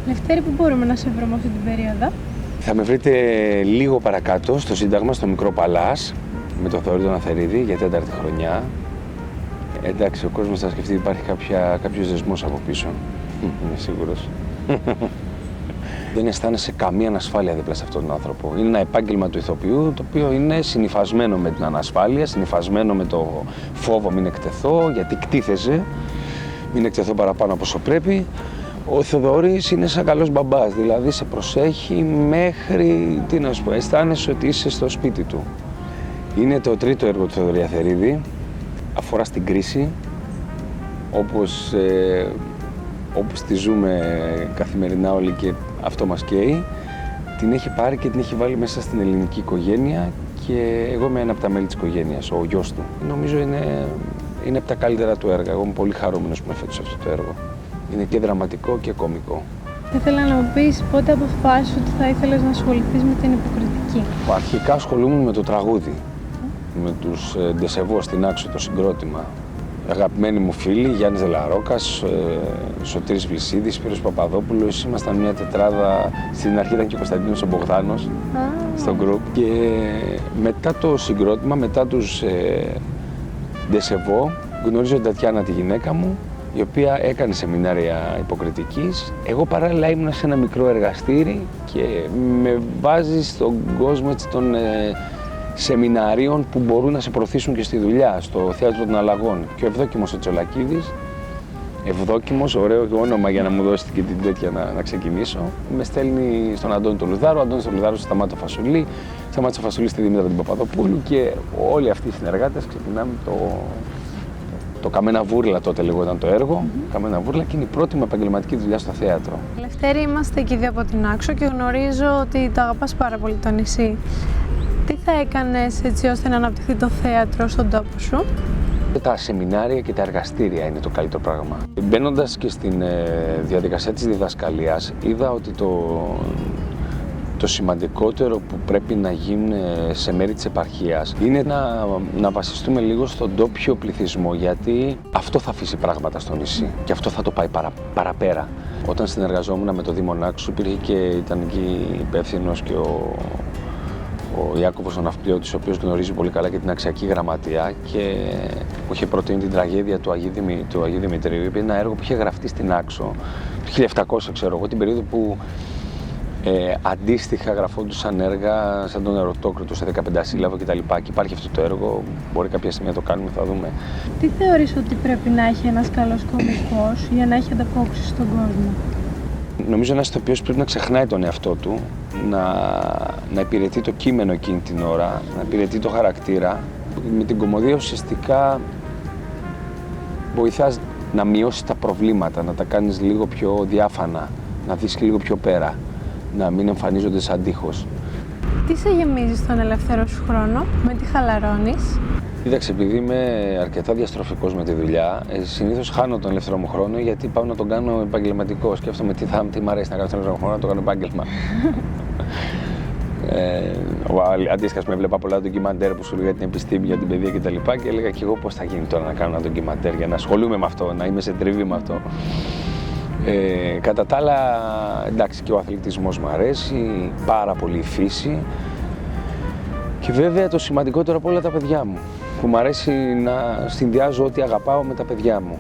Λευτέρη, πού μπορούμε να σε βρούμε αυτή την περίοδο? Θα με βρείτε λίγο παρακάτω στο Σύνταγμα, στο Μικρό Παλάς, με τον Θοδωρή τον Αθερίδη για 4η χρονιά. Εντάξει, ο κόσμος θα σκεφτεί υπάρχει κάποιος δεσμός από πίσω. Είμαι σίγουρος. Δεν αισθάνεσαι καμία ανασφάλεια δίπλα σε αυτόν τον άνθρωπο. Είναι ένα επάγγελμα του ηθοποιού, το οποίο είναι συνυφασμένο με την ανασφάλεια, συνυφασμένο με το φόβο μην εκτεθώ, γιατί κτήθεσαι, μην εκτεθώ παραπάνω από όσο πρέπει. Ο Θοδωρής είναι σαν καλός μπαμπάς, δηλαδή σε προσέχει μέχρι, τι να σου πω, αισθάνεσαι ότι είσαι στο σπίτι του. Είναι το τρίτο έργο του Θοδωρή Αθερίδη, αφορά στην κρίση, όπως τη ζούμε καθημερινά όλοι και αυτό μας καίει. Την έχει πάρει και την έχει βάλει μέσα στην ελληνική οικογένεια και εγώ είμαι ένα από τα μέλη της οικογένειας, ο γιος του. Νομίζω είναι από τα καλύτερα του έργα. Εγώ είμαι πολύ χαρούμενος που με φέτος αυτό το έργο. Είναι και δραματικό και κωμικό. Θα ήθελα να μου πεις πότε αποφάσισες ότι θα ήθελες να ασχοληθείς με την υποκριτική. Αρχικά ασχολούμουν με το τραγούδι, με τους Ντεσεβό στην Άξο, το συγκρότημα. Αγαπημένοι μου φίλοι, Γιάννης Δελαρόκας, Σωτήρης Βλυσίδης, Σπύρος Παπαδόπουλος. Ήμασταν μια τετράδα, στην αρχή ήταν και ο Κωνσταντίνος ο Μπογδάνος στο γκρουπ. Και μετά το συγκρότημα, μετά τους Ντεσεβό, γνωρίζω την Τατιάνα, τη γυναίκα μου, η οποία έκανε σεμινάρια υποκριτικής. Εγώ παράλληλα ήμουν σε ένα μικρό εργαστήρι και με βάζει στον κόσμο έτσι, των σεμιναρίων που μπορούν να σε προωθήσουν και στη δουλειά, στο Θέατρο των Αλλαγών. Και ο Ευδόκιμος ο Τσολακίδης, Ευδόκιμος, ωραίο όνομα για να μου δώσει και την τέτοια να ξεκινήσω, με στέλνει στον Αντώνη τον Λουδάρο, ο Αντώνης τον Λουδάρο στο Σταμάτο Φασουλή, Σταμάτο Φασουλή στη Δήμητρα την Παπαδοπούλου και όλοι αυτοί οι συνεργάτες ξεκινάμε το Καμένα Βούρλα, τότε λεγόταν το έργο. Καμένα Βούρλα, και είναι η πρώτη μου επαγγελματική δουλειά στο θέατρο. Λευτέρη, είμαστε εκεί δύο από την Άξο και γνωρίζω ότι το αγαπάς πάρα πολύ το νησί. Τι θα έκανες έτσι ώστε να αναπτυχθεί το θέατρο στον τόπο σου? Τα σεμινάρια και τα εργαστήρια είναι το καλύτερο πράγμα. Μπαίνοντας και στην διαδικασία της διδασκαλίας, είδα ότι το σημαντικότερο που πρέπει να γίνει σε μέρη της επαρχίας είναι να βασιστούμε λίγο στον ντόπιο πληθυσμό, γιατί αυτό θα αφήσει πράγματα στο νησί και αυτό θα το πάει παραπέρα. Όταν συνεργαζόμουν με το Δήμο Άξου, υπήρχε και ήταν εκεί υπεύθυνος και ο Ιάκωβος ο Ναυπλιώτης, ο οποίος γνωρίζει πολύ καλά και την αξιακή γραμματεία και που είχε προτείνει την τραγέδια του Αγίου Δημητρίου. Είπε ένα έργο που είχε γραφτεί στην Άξο το 1700, ξέρω εγώ, την περίοδο που αντίστοιχα γραφόντουσαν έργα σαν τον Ερωτόκριτο σε 15 σύλλαβο κτλ. Και υπάρχει αυτό το έργο, μπορεί κάποια στιγμή να το κάνουμε, θα δούμε. Τι θεωρείς ότι πρέπει να έχει ένας καλός κωμικός για να έχει ανταπόκριση στον κόσμο? Νομίζω ένας ηθοποιός πρέπει να ξεχνάει τον εαυτό του, να υπηρετεί το κείμενο εκείνη την ώρα, να υπηρετεί το χαρακτήρα. Με την κωμωδία ουσιαστικά βοηθάς να μειώσεις τα προβλήματα, να τα κάνεις λίγο πιο διάφανα, να δεις λίγο πιο πέρα, να μην εμφανίζονται σαν τείχος. Τι σε γεμίζει στον ελεύθερο σου χρόνο, με τι χαλαρώνεις? Κοίταξε, επειδή είμαι αρκετά διαστροφικός με τη δουλειά, συνήθως χάνω τον ελεύθερο μου χρόνο γιατί πάω να τον κάνω επαγγελματικό. Σκέφτομαι τι μου αρέσει να κάνω τον ελεύθερο μου χρόνο, να το κάνω επάγγελμα. Αντίστοιχα, με έβλεπα πολλά ντοκιμαντέρ που σου λέγανε την επιστήμη για την παιδεία κτλ. Και έλεγα και εγώ πώς θα γίνει τώρα να κάνω ένα ντοκιμαντέρ για να ασχολούμαι με αυτό, να είμαι σε τριβή με αυτό. Κατά τα άλλα, εντάξει, και ο αθλητισμός μου αρέσει, πάρα πολύ η φύση και βέβαια το σημαντικότερο από όλα τα παιδιά μου, που μου αρέσει να συνδυάζω ό,τι αγαπάω με τα παιδιά μου.